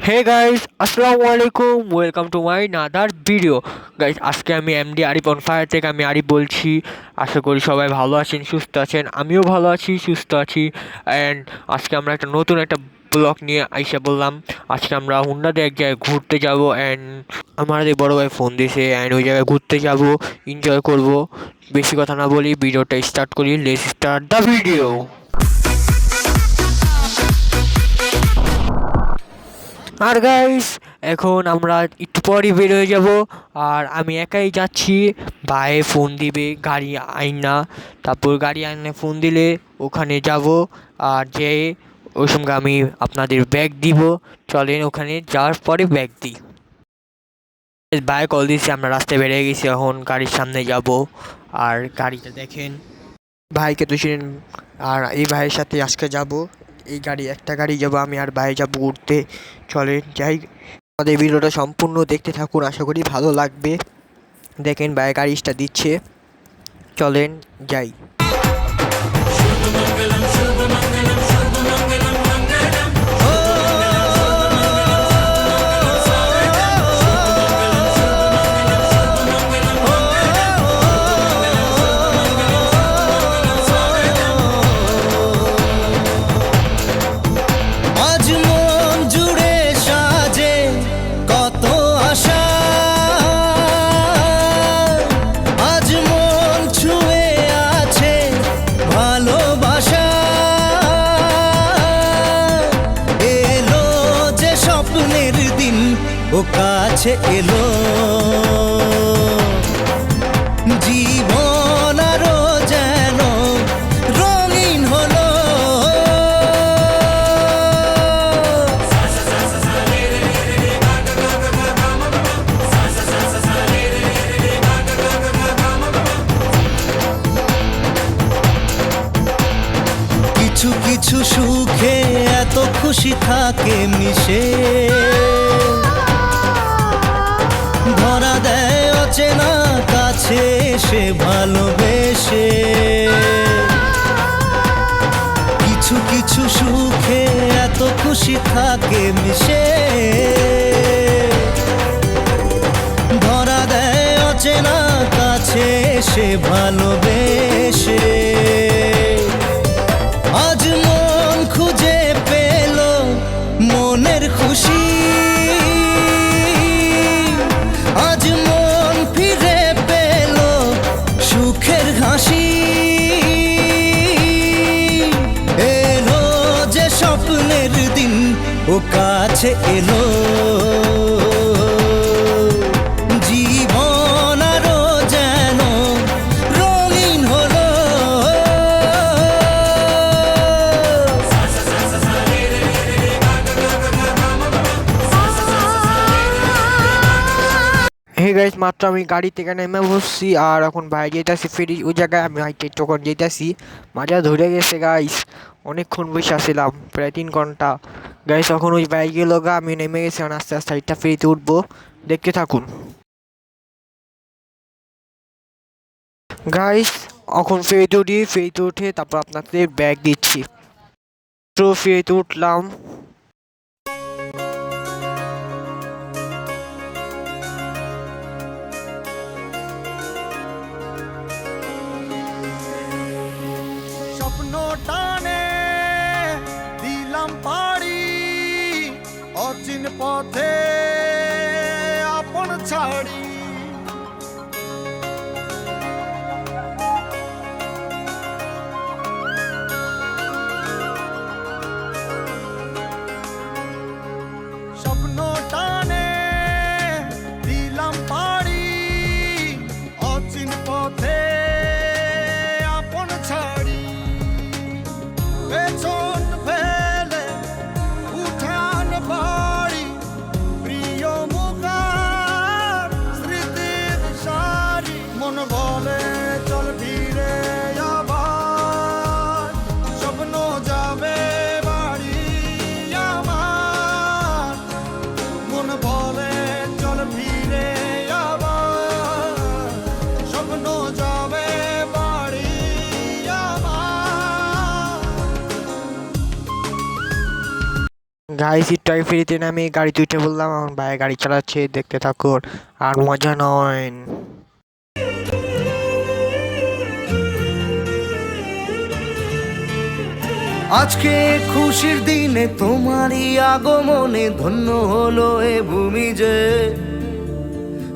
Hey guys, আসসালামু আলাইকুম, welcome to my another video. Guys, আজকে আমি এমডি আরিফ অন ফায়ার থেকে আমি আরিফ বলছি। আশা করি সবাই ভালো আছেন, সুস্থ আছেন। আমিও ভালো আছি, সুস্থ আছি। অ্যান্ড আজকে আমরা নতুন একটা ব্লগ নিয়ে আইসা বললাম। আজকে আমরা হুন্ডাতে এক জায়গায় ঘুরতে যাব। অ্যান্ড আমার এই বড় ভাই ফোন দিয়েছে, অ্যান্ড ওই জায়গায় ঘুরতে যাব, এনজয় করব। বেশি কথা না বলি, ভিডিওটা স্টার্ট করি। Let's start the video. আর গাইস, এখন আমরা একটু পরই বের হয়ে যাব। আর আমি একাই যাচ্ছি। ভাই ফোন দিবে গাড়ি আইনা, তারপর গাড়ি আইনে ফোন দিলে ওখানে যাব। আর যে ওই সঙ্গে আমি আপনাদের ব্যাগ দিব। চলেন ওখানে যাওয়ার পরে ব্যাগ দিই। ভাই কল দিয়েছি, আমরা রাস্তায় বেরিয়ে গেছি, এখন গাড়ির সামনে যাব। আর গাড়িটা দেখেন, ভাইকে তো চিনেন। আর এই ভাইয়ের সাথে আজকে যাব। এই গাড়ি একটা গাড়ি যাব, আমি আর ভাই যাব ঘুরতে। চলেন যাই। আমাদের ভিডিওটা সম্পূর্ণ দেখতে থাকুন, আশা করি ভালো লাগবে। দেখেন ভাই গাড়িটা দিচ্ছে, চলেন যাই। আজ মন জুড়ে সাজে কত আশা, আজ মন ছুঁয়ে আছে ভালোবাসা। এলো যে স্বপ্নের দিন, ও কাছে এলো। জীবন আরো যেন রঙিন হলো। কিছু কিছু সুখে এত খুশি থাকে মিশে, ধরা দেয় অচেনা কাছে সে ভালোবেসে। কিছু কিছু সুখে এত খুশি থাকে মিশে, ধরা দেয় অচেনা কাছে সে ভালোবেসে। আজ মন খুঁজে পেল মনের খুশি, আজ মন ফিরে পেল সুখের হাসি। এলো যে স্বপ্নের দিন, ও কাছে এলো। জীবন আরো যেন রঙিন হলো। হে গাইস, মাত্র আমি গাড়ি থেকে নেমে বসছি। আর এখন ভাই যেতেছি ফেরি ওই জায়গায়, আমি হাইটে তখন যেতেছি। মাজা ধরে গেছে গাইস, অনেকক্ষণ বসে আসছিলাম, প্রায় 3 ঘন্টা। গাইস এখন ওই বাইক গেল গা, আমি নেমে গেছি। এখন আস্তে আস্তে হাইটটা ফেরিতে উঠবো, দেখতে থাকুন গাইস। এখন ফেরিতে উঠি, ফেরিতে উঠে তারপর আপনাদের ব্যাগ দিচ্ছি। তো ফেরিতে উঠলাম। স্বপ্ন টানে দিলাম পাড়ি, অচিন পথে আপন ছাড়ি। স্বপ্ন টানে দিলাম পাড়ি, অচিন পথে আপন ছাড়ি। পেছন ফেলে উঠান বাড়ি, গাইস একটু ফেরিতে নামে গাড়িতে উঠে বললাম, আমার ভাই গাড়ি চালাচ্ছে, দেখতে থাকুন আর মজা নয়। আজকে খুশির দিনে তোমারই আগমনে ধন্য হলো এ ভূমি যে।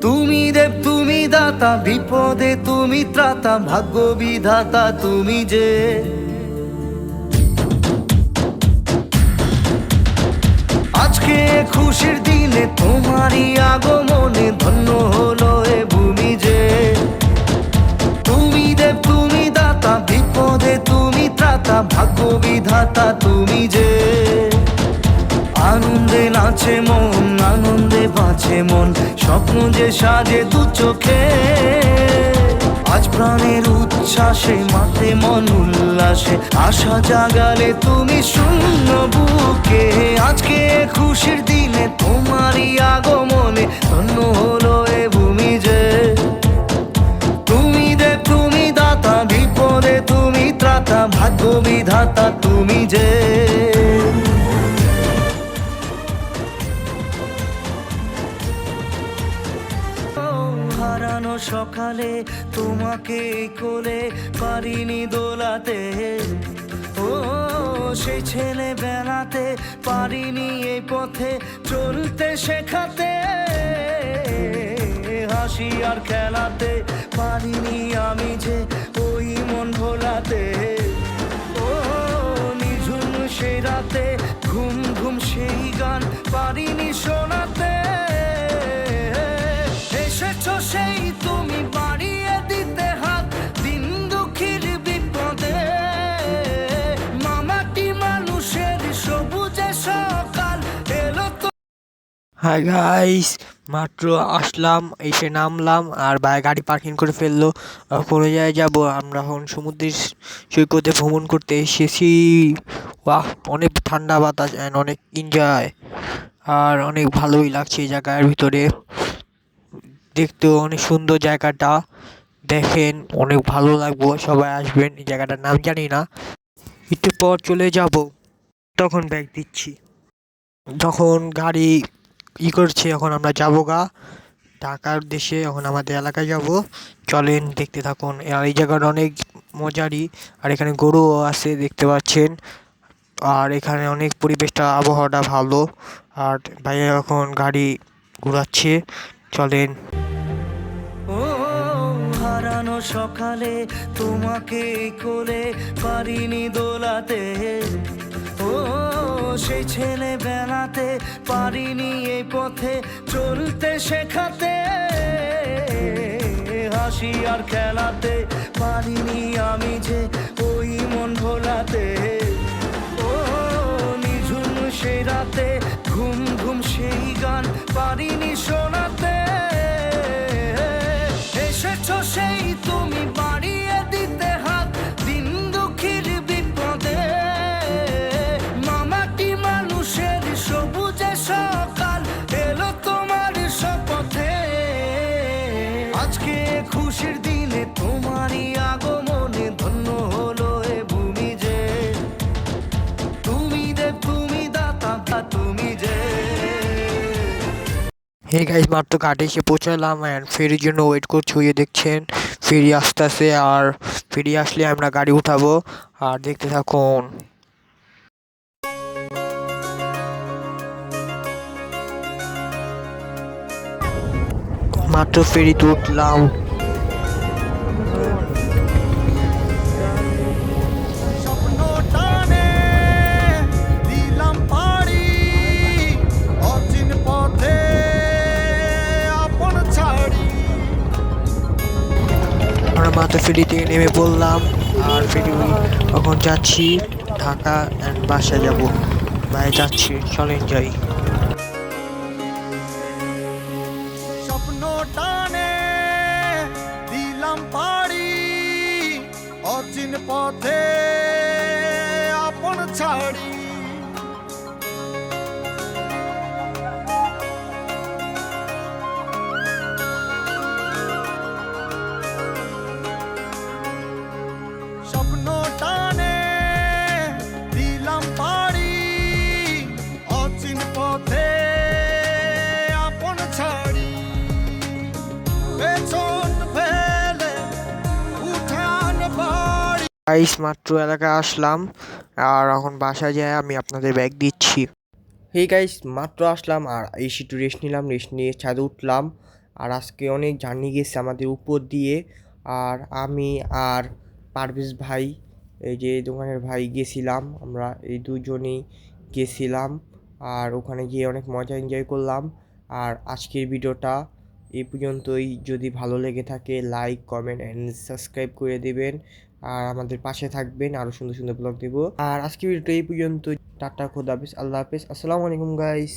তুমি দেব তুমি দাতা, বিপদে তুমি ত্রাতা, ভাগ্য বিধাতা তুমি যে। আজকে খুশির দিনে তোমারই আগমনে ধন্য হলো এ ভূমি যে। তুমি দেব তুমি দাতা, বিপদে তুমি ত্রাতা, ভাগ্য বিধাতা তুমি যে। আনন্দে নাচে মন, আনন্দে বাঁচে মন, স্বপ্ন যে সাজে দু চোখে। আজ প্রাণের উচ্ছ্বাসে মাতে মন উল্লাসে, আশা জাগালে তুমি শূন্য বুকে। আজকে খুশির দিনে তোমারই আগমনে ধন্য হলো এ ভূমি যে। তুমি দেব তুমি দাতা, বিপদে তুমি ত্রাতা, ভাগ্য বিধাতা তুমি যে। হারানো সকালে তোমাকে কোলে পারিনি দোলাতে, ও সেই ছেলে বেড়াতে পারিনি এই পথে চলতে শেখাতে। হাসি আর খেলাতে পারিনি আমি যে ওই মন ভোলাতে। ও নিঝুম সেই রাতে ঘুম ঘুম সেই গান পারিনি শোনাতে। এসেছো সেই তুমি বাড়িয়ে দিতে হাত দিন দুঃখীর বিপদে। মামাটি মানুষের সবুজে সকাল এলো তো। হাই গাইস, মাত্র আসলাম, এসে নামলাম আর ভাই গাড়ি পার্কিং করে ফেললো। কোনো জায়গায় যাবো আমরা এখন সমুদ্রের সৈকতে ভ্রমণ করতে এসেছি। বাহ, অনেক ঠান্ডা বাতাস অ্যান্ড অনেক এনজয় আর অনেক ভালোই লাগছে এই জায়গার ভিতরে। দেখতেও অনেক সুন্দর জায়গাটা, দেখেন অনেক ভালো লাগবো, সবাই আসবেন। এই জায়গাটার নাম জানি না, একটু পর চলে যাব, তখন ব্যাগ দিচ্ছি। যখন গাড়ি করছে এখন আমরা যাবো ঢাকার উদ্দেশ্যে, এখন আমাদের এলাকায় যাব। চলেন দেখতে থাকুন। আর এই জায়গাটা অনেক মজারই, আর এখানে গরুও আছে দেখতে পাচ্ছেন। আর এখানে অনেক পরিবেশটা আবহাওয়াটা ভালো। আর ভাইয়া এখন গাড়ি ঘোরাচ্ছে, চলেন। ও হারানো সকালে তোমাকে কোলে পারিনি দোলাতে, ও সেই ছেলে বেড়াতে পারিনি এই পথে চলতে শেখাতে। হাসি আর খেলাতে পারিনি আমি যে ওই মন ভোলাতে। ও নিঝুম সেই রাতে ঘুম ঘুম সেই গান পারিনি শোনাতে। এসেছো সেই তুমি বাড়িয়ে দিতে হাত দিন দুঃখীর বিপদে। মামাটি মানুষের সবুজে সকাল এলো তোমার শপথে। আজকে খুশির দিনে তোমারই আগমনে ধন্য হলো এ ভূমি যে। তুমি দেব তুমি দাতা তুমি যে। হে গাইস, মাত্র ঘাটে এসে পৌঁছালাম অ্যান্ড ফেরির জন্য ওয়েট করছি। ওই যে দেখছেন ফেরি আসতেছে, আর ফেরি আসলে আমরা গাড়ি উঠাবো। আর দেখতে থাকুন। মাত্র ফেরিতে উঠলাম। স্বপ্ন টানে দিলাম পাড়ি অচিন পথে আপন ছাড়ি। আমরা মাত্র ফেরি থেকে নেমে পড়লাম আর ফেরি এখন যাচ্ছি ঢাকা অ্যান্ড বাসায় যাব। ভাই যাচ্ছি, চলেন যাই। স্বপ্ন টানে দিলাম পাড়ি অচিন পথে আপন ছাড়ি। স্বপ্ন টানে দিলাম পাড়ি পথে আপন ছাড়ি পেছন ফেলে উঠান বাড়ি। গাইস মাত্র এলাকায় আসলাম, আর এখন বাসায় যায় আমি আপনাদের ব্যাগ দিচ্ছি। হে গাইস মাত্র আসলাম আর এসে একটু রেস্ট নিলাম, রেস্ট নিয়ে ছাদে উঠলাম। আর আজকে অনেক জার্নি গেছে আমাদের উপর দিয়ে, আর আমি আর পারভেজ ভাই, এই যে দোকানের ভাই, গেছিলাম আমরা এই দুজনেই গেছিলাম। আর ওখানে গিয়ে অনেক মজা এনজয় করলাম। আর আজকের ভিডিওটা এই পর্যন্তই। যদি ভালো লেগে থাকে লাইক কমেন্ট অ্যান্ড সাবস্ক্রাইব করে দেবেন, আর আমাদের পাশে থাকবেন, আরও সুন্দর সুন্দর ব্লগ দেবো। আর আজকের ভিডিওটা এই পর্যন্ত। টাটা, খোদা হাফেজ, আল্লাহ হাফেজ, আসসালামু আলাইকুম গাইস।